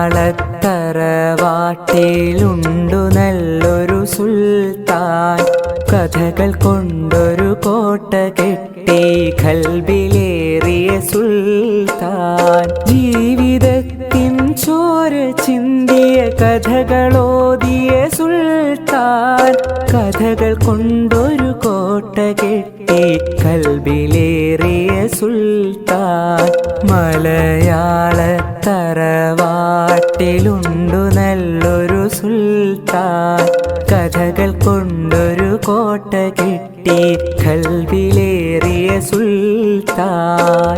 മലയാളത്തറവാട്ടിലുണ്ടു നല്ലൊരു സുൽത്താൻ. കഥകൾ കൊണ്ടൊരു കോട്ട കെട്ടി ഖൽബിലേറിയ സുൽത്താൻ. ജീവിതത്തിൻ ചോര ചിന്തിയ കഥകളോതിയ സുൽത്താൻ. കഥകൾ കൊണ്ടൊരു കോട്ട കെട്ടി ഖൽബിലേറിയ സുൽത്താൻ. മലയാളത്തറവാട്ടിലുണ്ടു നല്ലൊരു സുൽത്താൻ. കഥകൾ കൊണ്ടൊരു കോട്ട കെട്ടി ഖൽബിലേറിയ സുൽത്താൻ.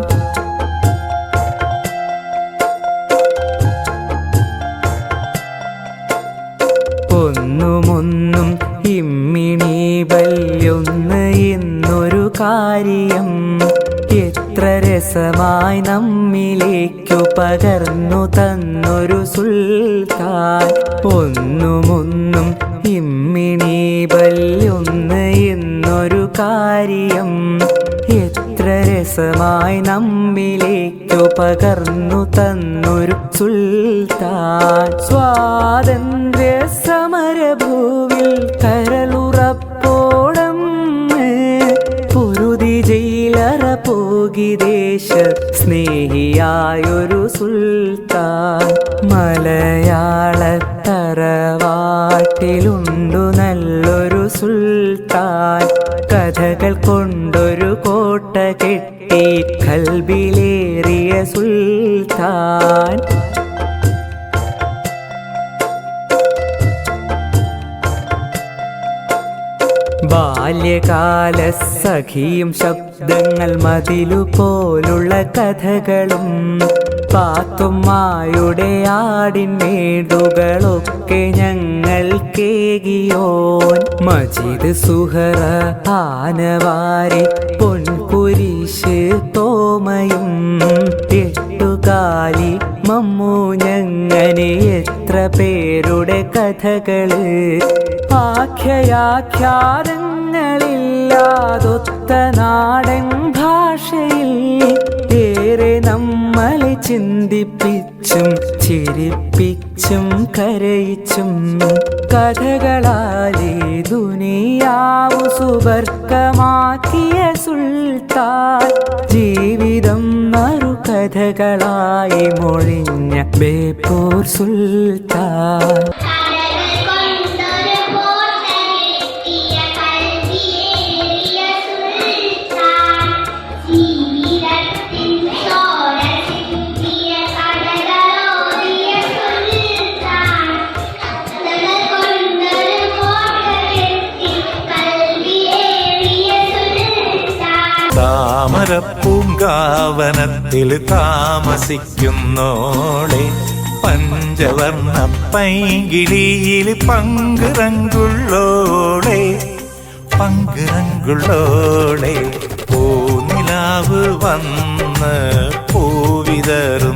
ഒന്നുമൊന്നും ഇമ്മിണി ബല്യൊന്ന് എന്നൊരു കാര്യം എത്ര രസമായി നമ്മിലേക്കു പകർന്നു തന്നൊരു സുൽത്താൻ. ഒന്നുമൊന്നും ഇമ്മിണി ബല്യൊന്ന് എന്നൊരു കാര്യം എത്ര രസമായി നമ്മിലേക്കു പകർന്നു തന്നൊരു സുൽത്താൻ. സ്വാതന്ത്ര്യ സമരഭൂവിൽ കരളുറപ്പോടം പൊരുതി ജയിലറ പോകി ദേശ സ്നേഹിയായൊരു സുൽത്താൻ. മലയാളത്തറവാട്ടിലുണ്ടു നല്ലൊരു സുൽത്താൻ. കഥകൾ കൊണ്ടൊരു കോട്ട കെട്ടി ഖൽബിലേറിയ സുൽത്താൻ. ബാല്യകാല സഖിയും ശബ്ദങ്ങൾ മതിലുപോലുള്ള കഥകളും പാത്തുമ്മായുടെ ആടിൻമേടുകളൊക്കെ ഞങ്ങൾ കേകിയോൻ. മജീദ് സുഹറ ആനവാരി പൊൻകുരിശ് തോമയും എട്ടുകാലി മമ്മൂ ഞങ്ങനെ എത്ര പേരുടെ കഥകള്. ആഖ്യാഖ്യാതങ്ങളില്ലാതൊത്ത നാടൻ ഭാഷയിൽ ഏറെ നമ്മളെ ചിന്തിപ്പിച്ചും ചിരിപ്പിച്ചും കരയിച്ചും കഥകളാലേ ദുനിയാവു സുവർഗമാക്കിയ സുൽത്താൻ. ജീവിതം മറുകഥകളായി മൊഴിഞ്ഞ ബേപ്പൂർ സുൽത്താൻ. താമരപ്പൂങ്കാവനത്തിൽ താമസിക്കുന്നോളെ പഞ്ചവർണ്ണ പൈങ്കിളിയിൽ പങ്കുറങ്കുള്ളോളെ പങ്കുറങ്കുള്ളോളെ പൂനിലാവ് വന്ന് പൂവിതറുന്നോളെ